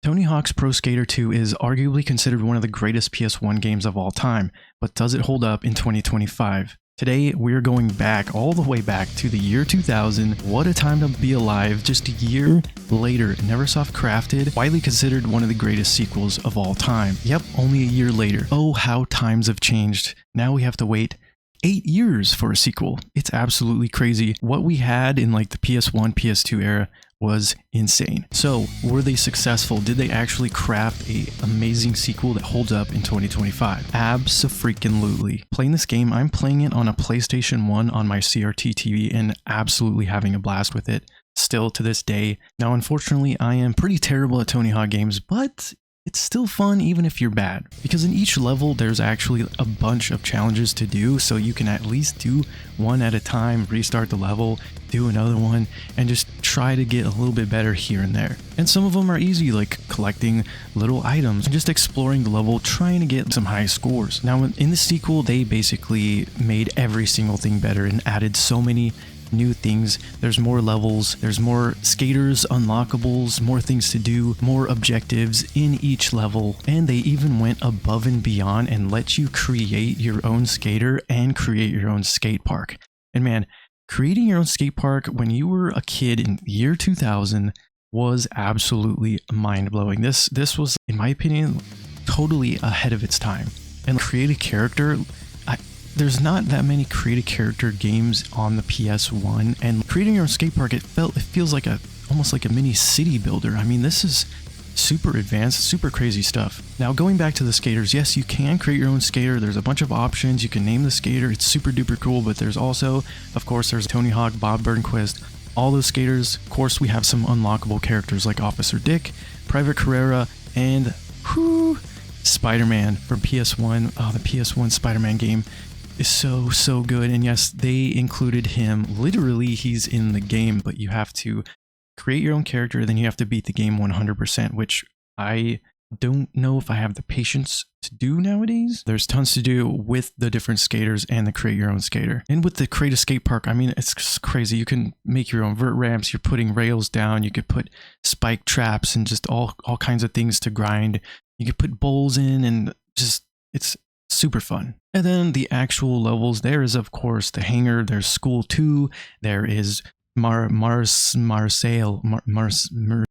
Tony Hawk's Pro Skater 2 is arguably considered one of the greatest PS1 games of all time, but does it hold up in 2025? Today, we're going back, all the way back to the year 2000. What a time to be alive. Just a year later, Neversoft crafted, widely considered one of the greatest sequels of all time. Yep, only a year later. Oh, how times have changed. Now we have to wait 8 years for a sequel. It's absolutely crazy. What we had in like the PS1, PS2 era was insane. So, were they successful? Did they actually craft a amazing sequel that holds up in 2025? Abso-freaking-lutely. Playing this game, I'm playing it on a PlayStation 1 on my CRT TV and absolutely having a blast with it still to this day. Now, unfortunately, I am pretty terrible at Tony Hawk games, but it's still fun even if you're bad, because in each level there's actually a bunch of challenges to do, so you can at least do one at a time, restart the level, do another one, and just try to get a little bit better here and there. And some of them are easy, like collecting little items and just exploring the level, trying to get some high scores. Now in the sequel, they basically made every single thing better and added so many new things. There's more levels, there's more skaters, unlockables, more things to do, more objectives in each level, and they even went above and beyond and let you create your own skater and create your own skate park. And man, creating your own skate park when you were a kid in the year 2000 was absolutely mind-blowing. This was, in my opinion, totally ahead of its time. And create a character, there's not that many create a character games on the PS1, and creating your own skate park, it feels like almost like a mini city builder. I mean, this is super advanced, super crazy stuff. Now, going back to the skaters, yes, you can create your own skater. There's a bunch of options. You can name the skater. It's super duper cool, but there's also, of course, there's Tony Hawk, Bob Burnquist, all those skaters. Of course, we have some unlockable characters like Officer Dick, Private Carrera, and Spider-Man from PS1. Oh, the PS1 Spider-Man game is so good. And yes, they included him. Literally, he's in the game, but you have to create your own character, then you have to beat the game 100%, which I don't know if I have the patience to do nowadays. There's tons to do with the different skaters and the create your own skater. And with the create a skate park, I mean, it's just crazy. You can make your own vert ramps, you're putting rails down, you could put spike traps and just all kinds of things to grind. You could put bowls in, and just, it's super fun. And then the actual levels, there is of course the hangar, there's School 2, there is Marseille,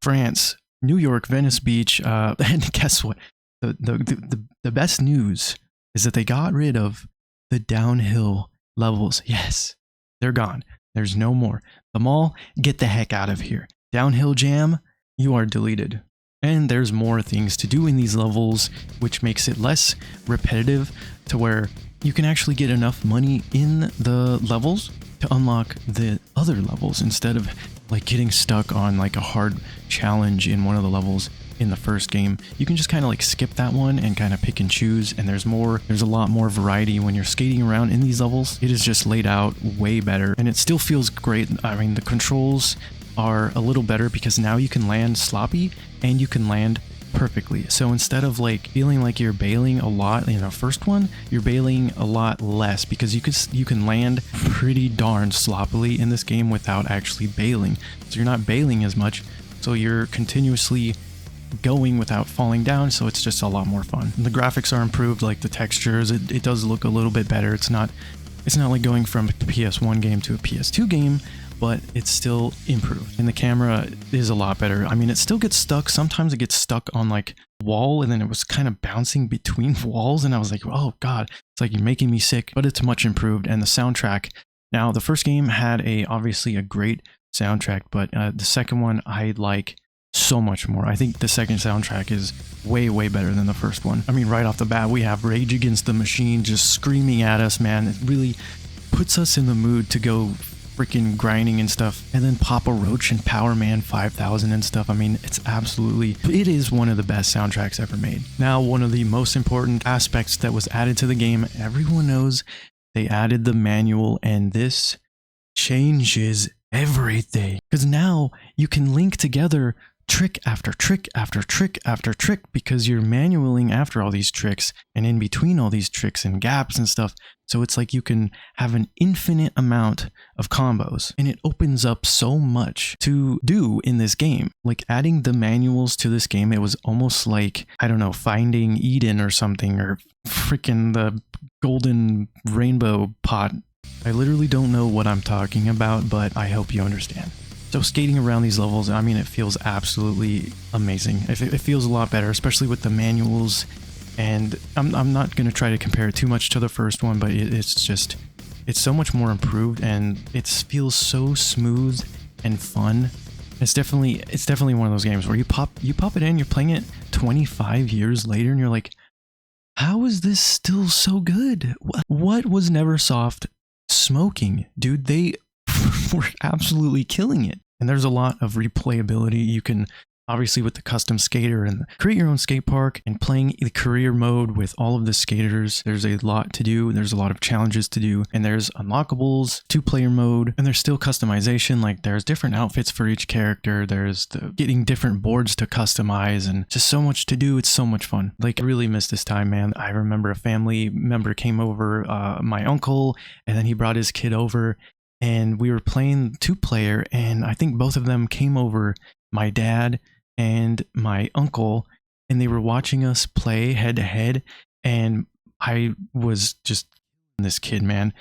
France, New York, Venice Beach, and guess what? The best news is that they got rid of the downhill levels. Yes, they're gone. There's no more. The mall, get the heck out of here. Downhill jam, you are deleted. And there's more things to do in these levels, which makes it less repetitive, to where you can actually get enough money in the levels to unlock the other levels, instead of like getting stuck on like a hard challenge in one of the levels in the first game. You can just kind of like skip that one and kind of pick and choose, and there's a lot more variety when you're skating around in these levels. It is just laid out way better, and it still feels great. I mean, the controls are a little better because now you can land sloppy and you can land perfectly. So instead of like feeling like you're bailing a lot in the first one, you're bailing a lot less, because you can land pretty darn sloppily in this game without actually bailing. So you're not bailing as much, so you're continuously going without falling down, so it's just a lot more fun. And the graphics are improved, like the textures, it does look a little bit better. It's not like going from a PS1 game to a PS2 game, but it's still improved. And the camera is a lot better. I mean, it still gets stuck. Sometimes it gets stuck on like a wall, and then it was kind of bouncing between walls, and I was like, oh god, it's like you're making me sick. But it's much improved. And the soundtrack, now the first game had obviously a great soundtrack, but the second one I like so much more. I think the second soundtrack is way better than the first one. I mean, right off the bat, we have Rage Against the Machine just screaming at us, man. It really puts us in the mood to go freaking grinding and stuff. And then Papa Roach and Power Man 5000 and stuff. I mean, it is one of the best soundtracks ever made. Now, one of the most important aspects that was added to the game, everyone knows they added the manual, and this changes everything, because now you can link together trick after trick after trick after trick because you're manualing after all these tricks and in between all these tricks and gaps and stuff. So it's like you can have an infinite amount of combos, and it opens up so much to do in this game. Like adding the manuals to this game, it was almost like, I don't know, finding Eden or something, or freaking the golden rainbow pot. I literally don't know what I'm talking about, but I hope you understand. So skating around these levels, I mean, it feels absolutely amazing. It feels a lot better, especially with the manuals. And I'm not going to try to compare it too much to the first one, but it's so much more improved, and it feels so smooth and fun. It's definitely one of those games where you pop it in, you're playing it 25 years later, and you're like, how is this still so good? What was Neversoft smoking? Dude, they were absolutely killing it. And there's a lot of replayability. You can, obviously with the custom skater, and create your own skate park, and playing the career mode with all of the skaters. There's a lot to do. There's a lot of challenges to do, and there's unlockables, 2-player mode, and there's still customization. Like there's different outfits for each character. There's getting different boards to customize, and just so much to do. It's so much fun. Like I really miss this time, man. I remember a family member came over, my uncle, and then he brought his kid over, and we were playing 2-player, and I think both of them came over, my dad and my uncle, and they were watching us play head to head, and I was just this kid, man.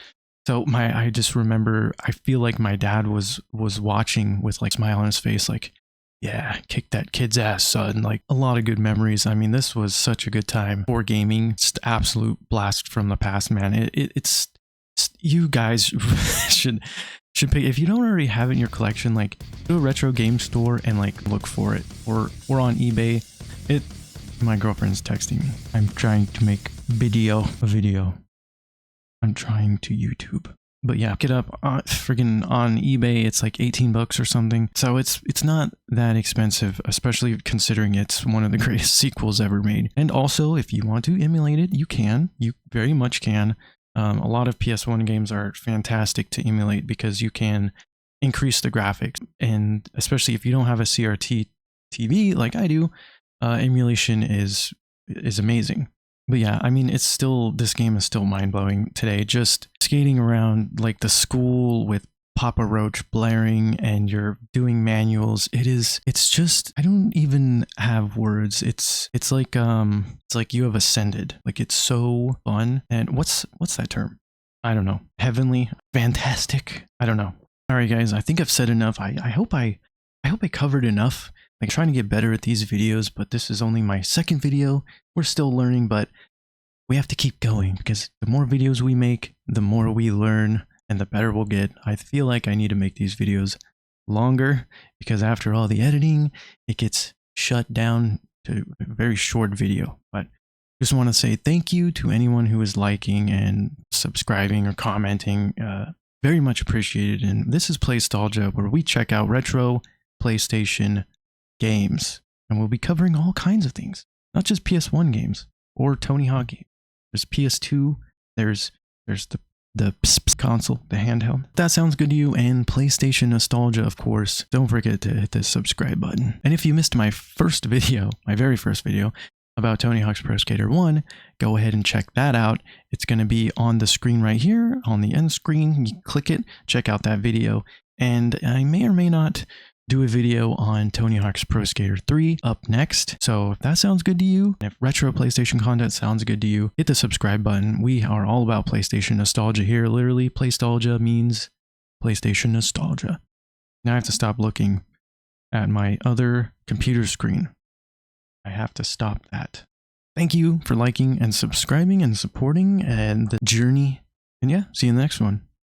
So I just remember, I feel like my dad was watching with like a smile on his face, like, yeah, kick that kid's ass, son. Like a lot of good memories. I mean, this was such a good time for gaming. It's the absolute blast from the past, man. It's you guys should pick, if you don't already have it in your collection, like go to a retro game store and like look for it, or on eBay. My girlfriend's texting me. I'm trying to make a video. I'm trying to YouTube. But yeah, pick it up friggin' on eBay. It's like 18 bucks or something. So it's not that expensive, especially considering it's one of the greatest sequels ever made. And also, if you want to emulate it, you can. You very much can. A lot of PS1 games are fantastic to emulate because you can increase the graphics, and especially if you don't have a CRT TV like I do, emulation is amazing. But yeah, I mean, this game is still mind-blowing today. Just skating around like the school with Papa Roach blaring, and you're doing manuals. It's just, I don't even have words. It's like you have ascended. Like it's so fun. And what's that term? I don't know. Heavenly, fantastic. I don't know. All right, guys, I think I've said enough. I hope I covered enough. Like trying to get better at these videos, but this is only my second video. We're still learning, but we have to keep going, because the more videos we make, the more we learn, and the better we'll get. I feel like I need to make these videos longer, because after all the editing, it gets shut down to a very short video. But just want to say thank you to anyone who is liking and subscribing or commenting. Very much appreciated. And this is PlayStalgia, where we check out retro PlayStation games, and we'll be covering all kinds of things, not just PS1 games or Tony Hawk games. There's PS2, there's the console, the handheld. If that sounds good to you, and PlayStation nostalgia, of course, don't forget to hit the subscribe button. And if you missed my very first video about Tony Hawk's Pro Skater 1, go ahead and check that out. It's going to be on the screen right here, on the end screen. You click it, check out that video, and I may or may not do a video on Tony Hawk's Pro Skater 3 up next. So if that sounds good to you, if retro PlayStation content sounds good to you, hit the subscribe button. We are all about PlayStation nostalgia here. Literally, PlayStalgia means PlayStation nostalgia. Now I have to stop looking at my other computer screen. I have to stop that. Thank you for liking and subscribing and supporting and the journey. And yeah, see you in the next one.